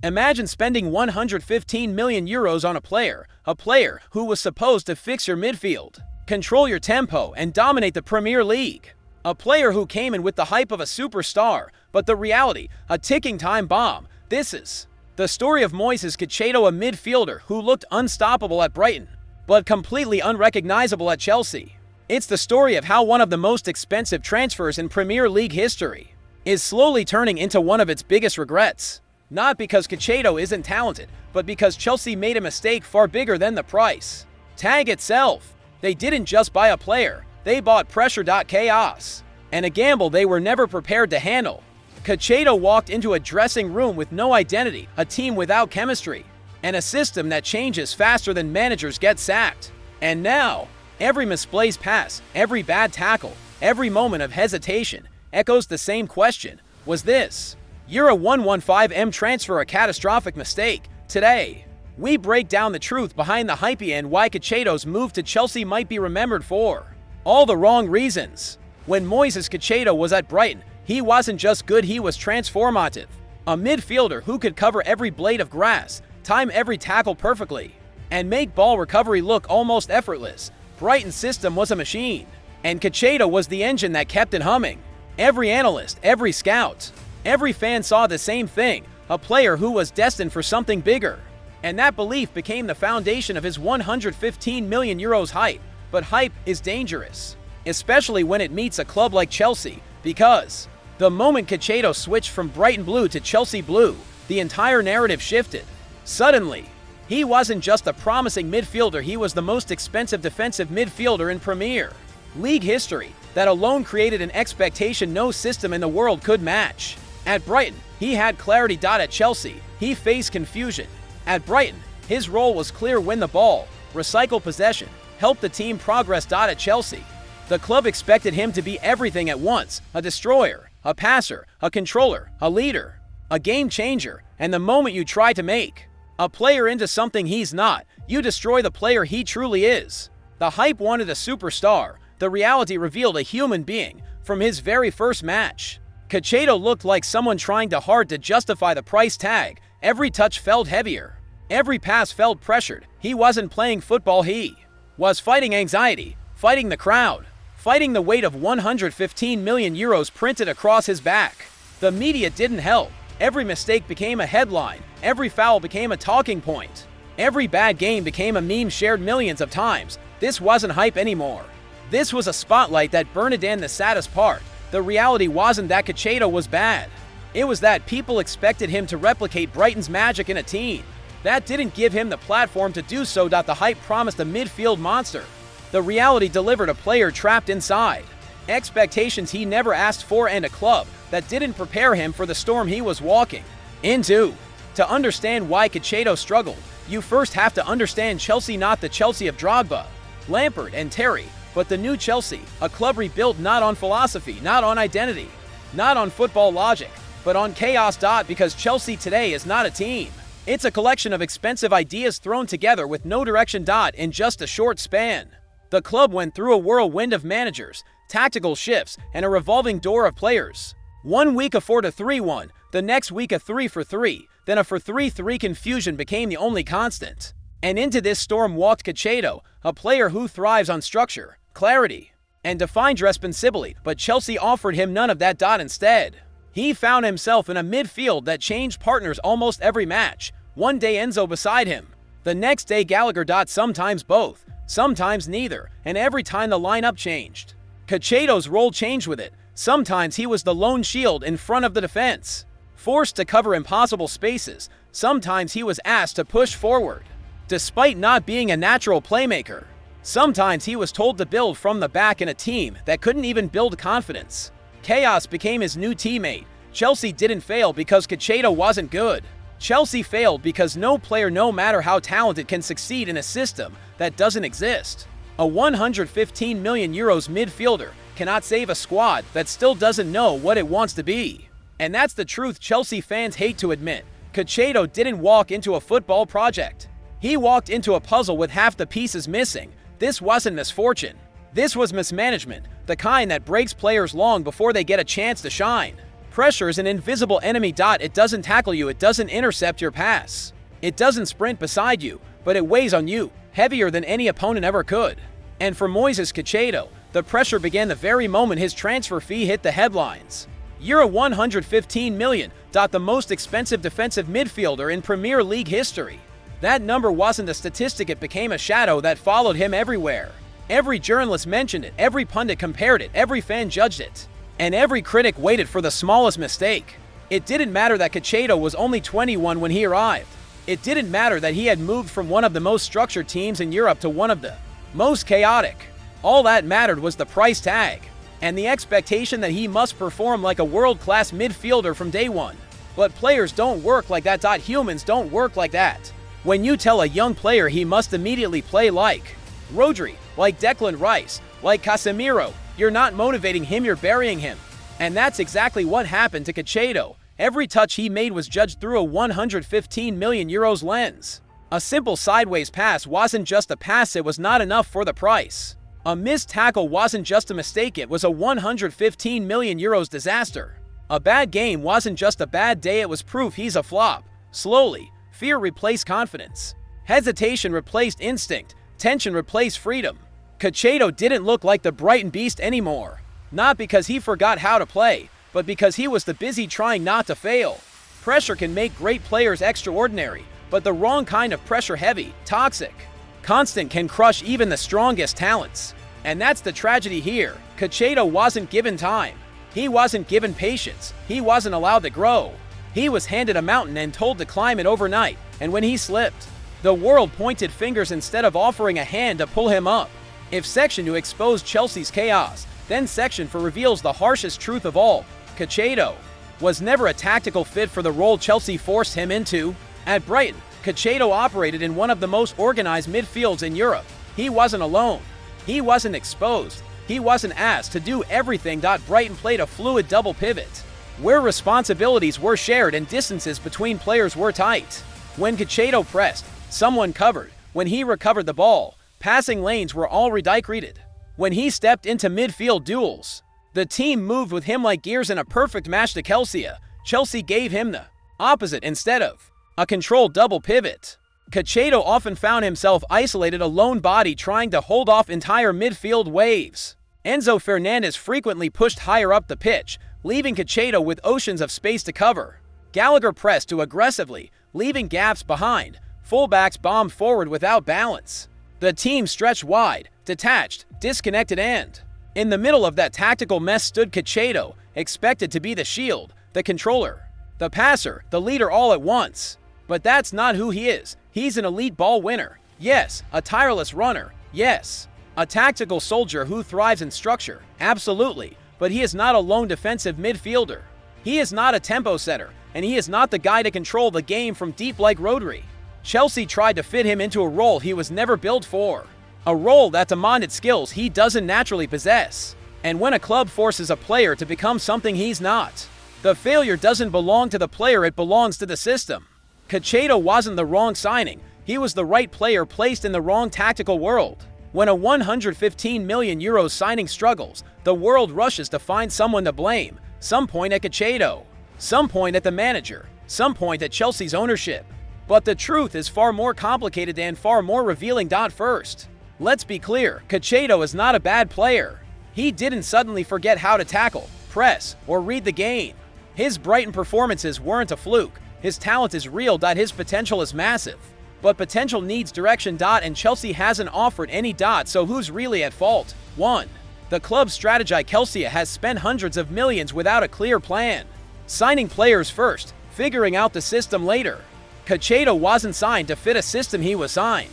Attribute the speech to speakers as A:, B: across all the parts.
A: Imagine spending €115 million on a player who was supposed to fix your midfield, control your tempo, and dominate the Premier League. A player who came in with the hype of a superstar, but the reality, a ticking time bomb. This is the story of Moisés Caicedo, a midfielder who looked unstoppable at Brighton, but completely unrecognizable at Chelsea. It's the story of how one of the most expensive transfers in Premier League history is slowly turning into one of its biggest regrets. Not because Caicedo isn't talented, but because Chelsea made a mistake far bigger than the price tag itself. They didn't just buy a player, they bought pressure. Chaos, and a gamble they were never prepared to handle. Caicedo walked into a dressing room with no identity, a team without chemistry, and a system that changes faster than managers get sacked. And now, every misplaced pass, every bad tackle, every moment of hesitation echoes the same question: was this Euro 115M transfer a catastrophic mistake? Today, we break down the truth behind the hype and why Caicedo's move to Chelsea might be remembered for all the wrong reasons. When Moisés Caicedo was at Brighton, he wasn't just good, he was transformative. A midfielder who could cover every blade of grass, time every tackle perfectly, and make ball recovery look almost effortless. Brighton's system was a machine, and Caicedo was the engine that kept it humming. Every analyst, every scout, every fan saw the same thing: a player who was destined for something bigger. And that belief became the foundation of his €115 million hype. But hype is dangerous, especially when it meets a club like Chelsea, because the moment Caicedo switched from Brighton blue to Chelsea blue, the entire narrative shifted. Suddenly, he wasn't just a promising midfielder, he was the most expensive defensive midfielder in Premier League history. That alone created an expectation no system in the world could match. At Brighton, he had clarity. At Chelsea, he faced confusion. At Brighton, his role was clear: win the ball, recycle possession, help the team progress. At Chelsea, the club expected him to be everything at once: a destroyer, a passer, a controller, a leader, a game changer. And the moment you try to make a player into something he's not, you destroy the player he truly is. The hype wanted a superstar. The reality revealed a human being from his very first match. Caicedo looked like someone trying hard to justify the price tag. Every touch felt heavier. Every pass felt pressured. He wasn't playing football, he was fighting anxiety, fighting the crowd, fighting the weight of €115 million printed across his back. The media didn't help. Every mistake became a headline. Every foul became a talking point. Every bad game became a meme shared millions of times. This wasn't hype anymore. This was a spotlight that burned. And the saddest part, the reality wasn't that Caicedo was bad. It was that people expected him to replicate Brighton's magic in a team that didn't give him the platform to do so. The hype promised a midfield monster. The reality delivered a player trapped inside expectations he never asked for, and a club that didn't prepare him for the storm he was walking into. To understand why Caicedo struggled, you first have to understand Chelsea, not the Chelsea of Drogba, Lampard, and Terry, but the new Chelsea, a club rebuilt not on philosophy, not on identity, not on football logic, but on chaos. Because Chelsea today is not a team. It's a collection of expensive ideas thrown together with no direction. In just a short span, the club went through a whirlwind of managers, tactical shifts, and a revolving door of players. 1 week a 4-3-1, the next week a 3-4-3, then a 4-3-3. Confusion became the only constant. And into this storm walked Caicedo, a player who thrives on structure, clarity, and defined responsibility. But Chelsea offered him none of that. Instead, he found himself in a midfield that changed partners almost every match. One day Enzo beside him, the next day Gallagher. Sometimes both, sometimes neither, and every time the lineup changed, Caicedo's role changed with it. Sometimes he was the lone shield in front of the defense, forced to cover impossible spaces. Sometimes he was asked to push forward, despite not being a natural playmaker. Sometimes he was told to build from the back in a team that couldn't even build confidence. Chaos became his new teammate. Chelsea didn't fail because Caicedo wasn't good. Chelsea failed because no player, no matter how talented, can succeed in a system that doesn't exist. A €115 million midfielder cannot save a squad that still doesn't know what it wants to be. And that's the truth Chelsea fans hate to admit. Caicedo didn't walk into a football project. He walked into a puzzle with half the pieces missing. This wasn't misfortune. This was mismanagement, the kind that breaks players long before they get a chance to shine. Pressure is an invisible enemy. It doesn't tackle you, it doesn't intercept your pass. It doesn't sprint beside you, but it weighs on you, heavier than any opponent ever could. And for Moisés Caicedo, the pressure began the very moment his transfer fee hit the headlines. Euro 115 million, the most expensive defensive midfielder in Premier League history. That number wasn't a statistic, it became a shadow that followed him everywhere. Every journalist mentioned it, every pundit compared it, every fan judged it, and every critic waited for the smallest mistake. It didn't matter that Caicedo was only 21 when he arrived. It didn't matter that he had moved from one of the most structured teams in Europe to one of the most chaotic. All that mattered was the price tag, and the expectation that he must perform like a world-class midfielder from day one. But players don't work like that. Humans don't work like that. When you tell a young player he must immediately play like Rodri, like Declan Rice, like Casemiro, you're not motivating him, you're burying him. And that's exactly what happened to Caicedo. Every touch he made was judged through a 115 million euros lens. A simple sideways pass wasn't just a pass, it was not enough for the price. A missed tackle wasn't just a mistake, it was a 115 million euros disaster. A bad game wasn't just a bad day, it was proof he's a flop. Slowly, fear replaced confidence. Hesitation replaced instinct. Tension replaced freedom. Caicedo didn't look like the Brighton beast anymore. Not because he forgot how to play, but because he was too busy trying not to fail. Pressure can make great players extraordinary, but the wrong kind of pressure, heavy, toxic, constant, can crush even the strongest talents. And that's the tragedy here. Caicedo wasn't given time. He wasn't given patience. He wasn't allowed to grow. He was handed a mountain and told to climb it overnight, and when he slipped, the world pointed fingers instead of offering a hand to pull him up. If Section 2 exposed Chelsea's chaos, then Section 4 reveals the harshest truth of all. Caicedo was never a tactical fit for the role Chelsea forced him into. At Brighton, Caicedo operated in one of the most organized midfields in Europe. He wasn't alone. He wasn't exposed. He wasn't asked to do everything. Brighton played a fluid double pivot, where responsibilities were shared and distances between players were tight. When Caicedo pressed, someone covered. When he recovered the ball, passing lanes were all recreated. When he stepped into midfield duels, the team moved with him like gears in a perfect match to Chelsea gave him the opposite. Instead of a controlled double pivot, Caicedo often found himself isolated, a lone body trying to hold off entire midfield waves. Enzo Fernandez frequently pushed higher up the pitch, leaving Caicedo with oceans of space to cover. Gallagher pressed too aggressively, leaving gaps behind. Fullbacks bombed forward without balance. The team stretched wide, detached, disconnected, and in the middle of that tactical mess stood Caicedo, expected to be the shield, the controller, the passer, the leader all at once. But that's not who he is. He's an elite ball winner. Yes, a tireless runner. Yes, a tactical soldier who thrives in structure. Absolutely. But he is not a lone defensive midfielder. He is not a tempo setter, and he is not the guy to control the game from deep like Rodri. Chelsea tried to fit him into a role he was never built for. A role that demanded skills he doesn't naturally possess. And when a club forces a player to become something he's not, the failure doesn't belong to the player, it belongs to the system. Caicedo wasn't the wrong signing. He was the right player placed in the wrong tactical world. When a 115 million euros signing struggles, the world rushes to find someone to blame. Some point at Caicedo, some point at the manager, some point at Chelsea's ownership. But the truth is far more complicated and far more revealing. First, let's be clear, Caicedo is not a bad player. He didn't suddenly forget how to tackle, press, or read the game. His Brighton performances weren't a fluke. His talent is real. His potential is massive. But potential needs direction. And Chelsea hasn't offered any. So who's really at fault? 1. The club's strategy. Chelsea has spent hundreds of millions without a clear plan. Signing players first, figuring out the system later. Caicedo wasn't signed to fit a system, he was signed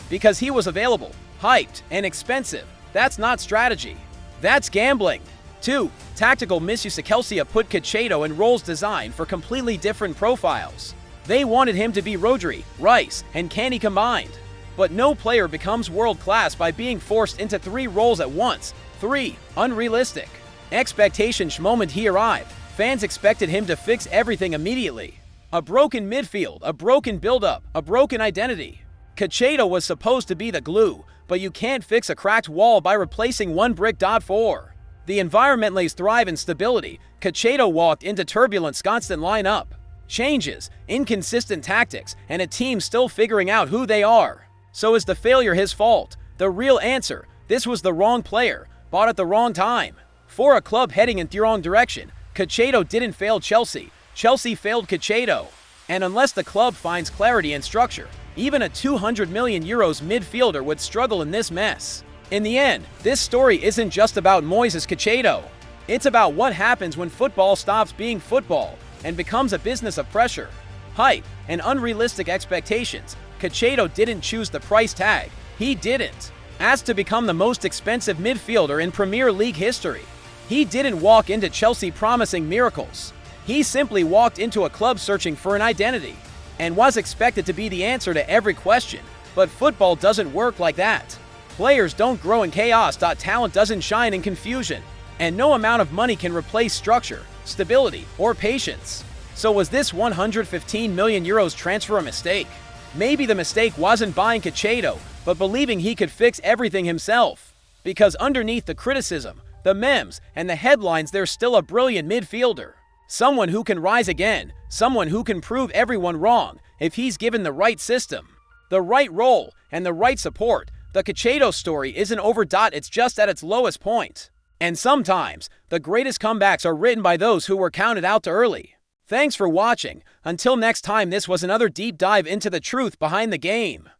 A: because he was available, hyped, and expensive. That's not strategy. That's gambling. 2. Tactical misuse. Chelsea put Caicedo in roles designed for completely different profiles. They wanted him to be Rodri, Rice, and Kenny combined. But no player becomes world-class by being forced into 3 roles at once. 3. Unrealistic expectations. Moment he arrived, fans expected him to fix everything immediately. A broken midfield, a broken build-up, a broken identity. Caicedo was supposed to be the glue, but you can't fix a cracked wall by replacing one brick. 4. The environmentalists thrive in stability. Caicedo walked into turbulence, constant lineup changes, inconsistent tactics, and a team still figuring out who they are. So is the failure his fault? The real answer: this was the wrong player, bought at the wrong time. For a club heading in the wrong direction, Caicedo didn't fail Chelsea. Chelsea failed Caicedo. And unless the club finds clarity and structure, even a €200 million midfielder would struggle in this mess. In the end, this story isn't just about Moisés Caicedo. It's about what happens when football stops being football and becomes a business of pressure, hype, and unrealistic expectations. Caicedo didn't choose the price tag. He didn't ask to become the most expensive midfielder in Premier League history. He didn't walk into Chelsea promising miracles. He simply walked into a club searching for an identity and was expected to be the answer to every question. But football doesn't work like that. Players don't grow in chaos. Talent doesn't shine in confusion. And no amount of money can replace structure, stability, or patience. So was this €115 million transfer a mistake? Maybe the mistake wasn't buying Caicedo, but believing he could fix everything himself. Because underneath the criticism, the memes, and the headlines, there's still a brilliant midfielder. Someone who can rise again, someone who can prove everyone wrong if he's given the right system, the right role, and the right support. The Caicedo story isn't over. It's just at its lowest point. And sometimes, the greatest comebacks are written by those who were counted out too early. Thanks for watching. Until next time, this was another deep dive into the truth behind the game.